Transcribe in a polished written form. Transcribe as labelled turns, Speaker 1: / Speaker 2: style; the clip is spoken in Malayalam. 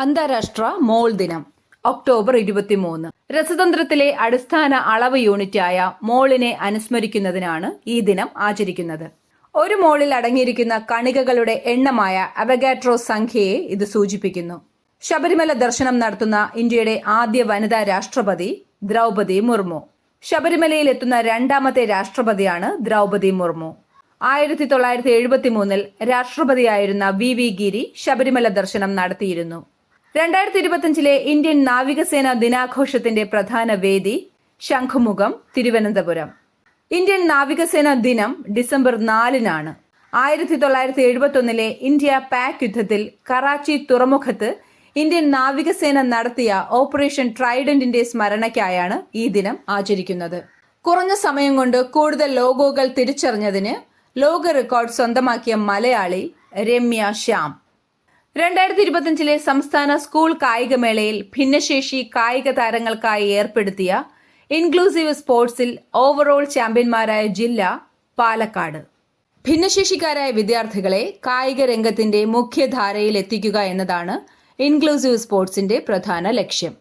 Speaker 1: അന്താരാഷ്ട്ര മോൾ ദിനം ഒക്ടോബർ 23. രസതന്ത്രത്തിലെ അടിസ്ഥാന അളവ് യൂണിറ്റായ മോളിനെ അനുസ്മരിക്കുന്നതിനാണ് ഈ ദിനം ആചരിക്കുന്നത്. ഒരു മോളിൽ അടങ്ങിയിരിക്കുന്ന കണികകളുടെ എണ്ണമായ അവഗാട്രോ സംഖ്യയെ ഇത് സൂചിപ്പിക്കുന്നു. ശബരിമല ദർശനം നടത്തുന്ന ഇന്ത്യയുടെ ആദ്യ വനിതാ രാഷ്ട്രപതി ദ്രൗപദി മുർമു. ശബരിമലയിൽ എത്തുന്ന രണ്ടാമത്തെ രാഷ്ട്രപതിയാണ് ദ്രൗപദി മുർമു. 1973 രാഷ്ട്രപതിയായിരുന്ന വി ഗിരി ശബരിമല ദർശനം നടത്തിയിരുന്നു. 2025 ഇന്ത്യൻ നാവികസേന ദിനാഘോഷത്തിന്റെ പ്രധാന വേദി ശംഖുമുഖം, തിരുവനന്തപുരം. ഇന്ത്യൻ നാവികസേന ദിനം ഡിസംബർ 4-നാണ്. 1971 ഇന്ത്യ പാക് യുദ്ധത്തിൽ കറാച്ചി തുറമുഖത്ത് ഇന്ത്യൻ നാവികസേന നടത്തിയ ഓപ്പറേഷൻ ട്രൈഡന്റിന്റെ സ്മരണയ്ക്കായാണ് ഈ ദിനം ആചരിക്കുന്നത്. കുറഞ്ഞ സമയം കൊണ്ട് കൂടുതൽ ലോഗോകൾ തിരിച്ചറിഞ്ഞതിന് ലോക റെക്കോർഡ് സ്വന്തമാക്കിയ മലയാളി രമ്യ ശ്യാം. 2025 സംസ്ഥാന സ്കൂൾ കായികമേളയിൽ ഭിന്നശേഷി കായിക താരങ്ങൾക്കായി ഏർപ്പെടുത്തിയ ഇൻക്ലൂസീവ് സ്പോർട്സിൽ ഓവറോൾ ചാമ്പ്യന്മാരായ ജില്ല പാലക്കാട്. ഭിന്നശേഷിക്കാരായ വിദ്യാർത്ഥികളെ കായിക രംഗത്തിന്റെ മുഖ്യധാരയിൽ എത്തിക്കുക എന്നതാണ് ഇൻക്ലൂസീവ് സ്പോർട്സിന്റെ പ്രധാന ലക്ഷ്യം.